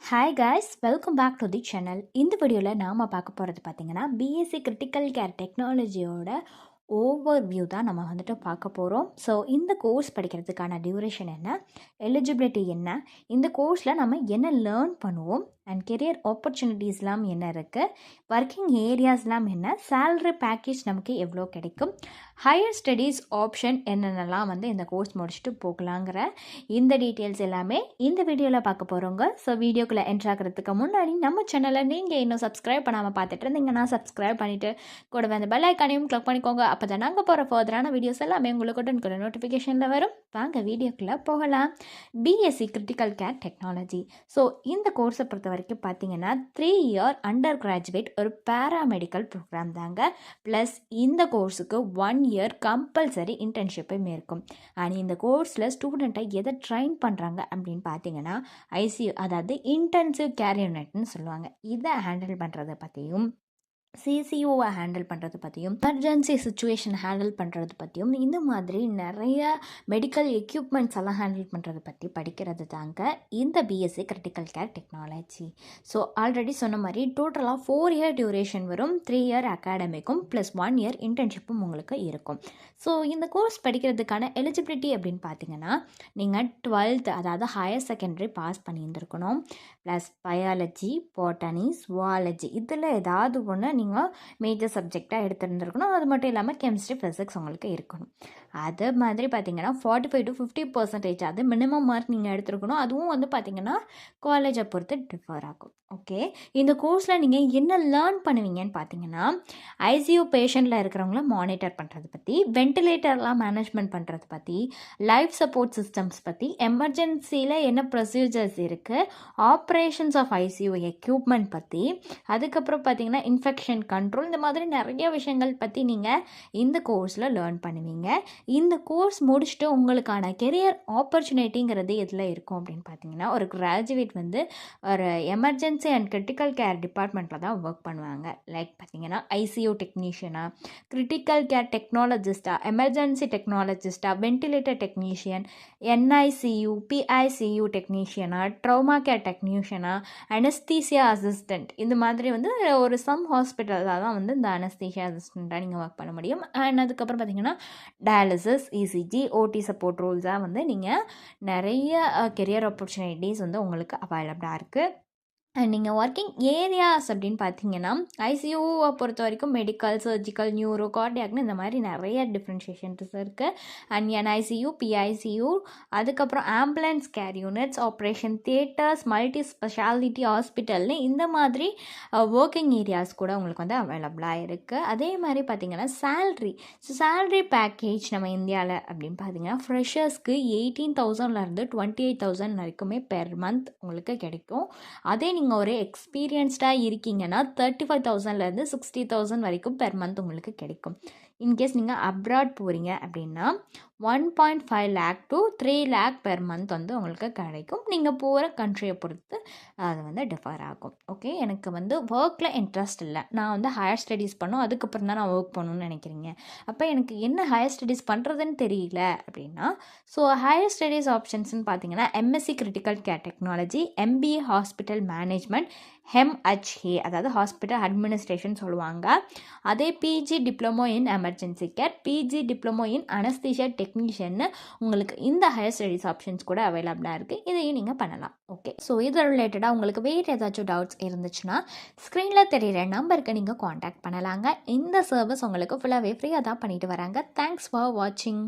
Hi guys, welcome back to the channel. இந்த வீடியோவில் நாம் பார்க்க போகிறது பார்த்திங்கன்னா பிஎஸ்சி கிரிட்டிக்கல் கேர் டெக்னாலஜியோட ஓவர் வியூ தான் நம்ம வந்துட்டு பார்க்க போகிறோம். ஸோ இந்த கோர்ஸ் படிக்கிறதுக்கான டியூரேஷன் என்ன, எலிஜிபிலிட்டி என்ன, இந்த கோர்ஸில் நம்ம என்ன லேர்ன் பண்ணுவோம் அண்ட் கெரியர் ஆப்பர்ச்சுனிட்டிஸ்லாம் என்ன இருக்குது, ஒர்க்கிங் ஏரியாஸ்லாம் என்ன, சேலரி பேக்கேஜ் நமக்கு எவ்வளோ கிடைக்கும், ஹையர் ஸ்டடீஸ் ஆப்ஷன் என்னென்னலாம் வந்து இந்த கோர்ஸ் முடிச்சுட்டு போகலாங்கிற இந்த டீட்டெயில்ஸ் எல்லாமே இந்த வீடியோவில் பார்க்க போகிறோங்க. ஸோ வீடியோக்குள்ளே என்ட்ரு ஆகிறதுக்கு முன்னாடி நம்ம சேனலை நீங்கள் இன்னும் சப்ஸ்கிரைப் பண்ணாமல் பார்த்துட்டு இருந்தீங்கன்னா சப்ஸ்கிரைப் பண்ணிவிட்டு கூடவே அந்த பெல் ஐக்கானையும் கிளிக் பண்ணிக்கோங்க. அப்போ தான் நாங்கள் போகிற ஃபர்தரான வீடியோஸ் எல்லாமே உங்களுக்கு உடனுக்குடன் நோட்டிஃபிகேஷனில் வரும். வாங்க வீடியோக்குள்ளே போகலாம். BSc critical care technology. So இந்த கோர்ஸை பொறுத்த வரைக்கும் பார்த்தீங்கன்னா 3 இயர் அண்டர் கிராஜுவேட் ஒரு பேராமெடிக்கல் ப்ரோக்ராம் தாங்க. ப்ளஸ் இந்த கோர்ஸுக்கு 1 இயர் கம்பல்சரி இன்டர்ன்ஷிப்பும் இருக்கும். அண்ட் இந்த கோர்ஸில் ஸ்டூடெண்ட்டை எதை ட்ரைன் பண்ணுறாங்க அப்படின்னு பார்த்தீங்கன்னா ஐசியூ, அதாவது இன்டென்சிவ் கேர் யூனிட்னு சொல்லுவாங்க. இதை ஹேண்டில் பண்ணுறதை பற்றியும், சிசிஓவை ஹேண்டில் பண்ணுறது பற்றியும், எமர்ஜென்சி சுச்சுவேஷன் ஹேண்டில் பண்ணுறது பற்றியும், இந்த மாதிரி நிறைய மெடிக்கல் எக்யூப்மெண்ட்ஸ் எல்லாம் ஹேண்டில் பண்ணுறது பற்றி படிக்கிறது தாங்க இந்த BSc critical care technology. So already சொன்ன மாதிரி டோட்டலாக 4 இயர் டியூரேஷன் வரும். 3 இயர் அகாடமிக்கும் ப்ளஸ் 1 இயர் இன்டர்ன்ஷிப்பும் உங்களுக்கு இருக்கும். ஸோ இந்த கோர்ஸ் படிக்கிறதுக்கான எலிஜிபிலிட்டி அப்படின்னு பார்த்தீங்கன்னா நீங்கள் 12th அதாவது ஹையர் செகண்டரி பாஸ் பண்ணியிருந்துருக்கணும். ப்ளஸ் பயாலஜி, பாட்டனி, ஜுவாலஜி இதில் ஏதாவது ஒன்று நீங்கள் மேஜர் சப்ஜெக்டாக எடுத்துருந்துருக்கணும். அது மட்டும் இல்லாமல் கெமிஸ்ட்ரி, ஃபிசிக்ஸ் உங்களுக்கு இருக்கணும். அது மாதிரி பார்த்தீங்கன்னா 45 to 50% அது மினிமம் மார்க் நீங்கள் எடுத்துருக்கணும். அதுவும் வந்து பார்த்தீங்கன்னா காலேஜை பொறுத்து டிஃபர் ஆகும். ஓகே, இந்த கோர்ஸில் நீங்கள் என்ன லேர்ன் பண்ணுவீங்கன்னு பார்த்தீங்கன்னா ஐசியூ பேஷண்ட்டில் இருக்கிறவங்கள மானிட்டர் பண்ணுறது பற்றி, வென்டிலேட்டர்லாம் மேனேஜ்மெண்ட் பண்ணுறது பற்றி, லைஃப் சப்போர்ட் சிஸ்டம்ஸ் பற்றி, எமர்ஜென்சியில் என்ன ப்ரொசீஜர்ஸ் இருக்குது, ஆப்ரேஷன்ஸ் ஆஃப் ஐசியூ எக்யூப்மெண்ட் பற்றி, அதுக்கப்புறம் பார்த்தீங்கன்னா இன்ஃபெக்ஷன் கண்ட்ரோல், இந்த மாதிரி நிறைய விஷயங்கள் பற்றி நீங்கள் இந்த கோர்ஸில் லேர்ன் பண்ணுவீங்க. இந்த கோர்ஸ் முடிச்சுட்டு உங்களுக்கான கெரியர் ஆப்பர்ச்சுனிட்டிங்கிறது எதில் இருக்கும் அப்படின்னு பார்த்தீங்கன்னா ஒரு கிராஜுவேட் வந்து ஒரு எமர்ஜென்சி அண்ட் கிரிட்டிக்கல் கேர் டிபார்ட்மெண்ட்டில் தான் ஒர்க் பண்ணுவாங்க. லைக் பார்த்தீங்கன்னா ஐசியூ டெக்னீஷியனாக, கிரிட்டிக்கல் கேர் டெக்னாலஜிஸ்டாக, எமர்ஜென்சி டெக்னாலஜிஸ்டாக, வென்டிலேட்டர் டெக்னீஷியன், என்ஐசியூ, பிஐசியூ டெக்னீஷியனாக, ட்ரௌமா கேர் டெக்னீஷியனாக, அனஸ்தீசியா அசிஸ்டண்ட், இந்த மாதிரி வந்து ஒரு சம் ஹாஸ்பிட்டலில் தான் வந்து இந்த அனஸ்தீசியா அசிஸ்டண்ட்டாக நீங்கள் ஒர்க் பண்ண முடியும். அண்ட் அதுக்கப்புறம் பார்த்தீங்கன்னா டயாலிசிஸ், இசிஜி, ஓடி சப்போர்ட் ரோல்ஸாக வந்து நீங்கள் நிறைய கெரியர் ஆப்பர்ச்சுனிட்டிஸ் வந்து உங்களுக்கு அவைலபிளாக இருக்குது. அண்ட் நீங்கள் ஒர்க்கிங் ஏரியாஸ் அப்படின்னு பார்த்தீங்கன்னா ஐசியூவை பொறுத்த வரைக்கும் மெடிக்கல், சர்ஜிக்கல், நியூரோ, கார்டியாக்னு இந்த மாதிரி நிறைய டிஃப்ரென்ஷியேஷன்ஸ் இருக்குது. அண்ட் என்ஐசியூ, பிஐசியூ, அதுக்கப்புறம் ambulance care units, operation theatres, multi speciality ஹாஸ்பிட்டல்னு இந்த மாதிரி ஒர்க்கிங் ஏரியாஸ் கூட உங்களுக்கு வந்து அவைலபிளாக இருக்குது. அதே மாதிரி பார்த்தீங்கன்னா சேல்ரி பேக்கேஜ் நம்ம இந்தியாவில் அப்படின்னு பார்த்தீங்கன்னா ஃப்ரெஷர்ஸ்க்கு 18,000லேருந்து 28,000 வரைக்குமே பெர் மந்த் உங்களுக்கு கிடைக்கும். அதே நீங்கள் ஒரு எக்ஸ்பீரியன்ஸ்டாக இருக்கீங்கன்னா 35,000லேருந்து 60,000 வரைக்கும் பெர் மந்த் உங்களுக்கு கிடைக்கும். இன்கேஸ் நீங்கள் அப்ராட் போகிறீங்க அப்படின்னா 1.5 lakh to 3 lakh per month வந்து உங்களுக்கு கிடைக்கும். நீங்கள் போகிற கண்ட்ரியை பொறுத்து அது வந்து டிஃபர் ஆகும். ஓகே, எனக்கு வந்து ஒர்க்கில் இன்ட்ரெஸ்ட் இல்லை, நான் வந்து ஹையர் ஸ்டடீஸ் பண்ணணும், அதுக்கப்புறம் தான் நான் ஒர்க் பண்ணணும்னு நினைக்கிறீங்க. அப்போ எனக்கு என்ன ஹையர் ஸ்டடீஸ் பண்ணுறதுன்னு தெரியல அப்படின்னா ஸோ ஹையர் ஸ்டடீஸ் ஆப்ஷன்ஸ்னு பார்த்தீங்கன்னா MSc critical care technology, MBA hospital management, MHA அதாவது ஹாஸ்பிட்டல் அட்மினிஸ்ட்ரேஷன் சொல்லுவாங்க. அதே PG diploma in emergency care, PG diploma in anaesthesia technician உங்களுக்கு இந்த ஹையர் ஸ்டடீஸ் ஆப்ஷன்ஸ் கூட அவைலபிளாக இருக்குது. இதையும் நீங்கள் பண்ணலாம். ஓகே, ஸோ இது ரிலேட்டடாக உங்களுக்கு வேறு ஏதாச்சும் டவுட்ஸ் இருந்துச்சுன்னா ஸ்க்ரீனில் தெரிகிற நம்பருக்கு நீங்கள் காண்டாக்ட் பண்ணலாங்க. இந்த சர்வீஸ் உங்களுக்கு ஃபுல்லாகவே ஃப்ரீயாக தான் பண்ணிட்டு வராங்க. தேங்க்ஸ் ஃபார் வாட்சிங்.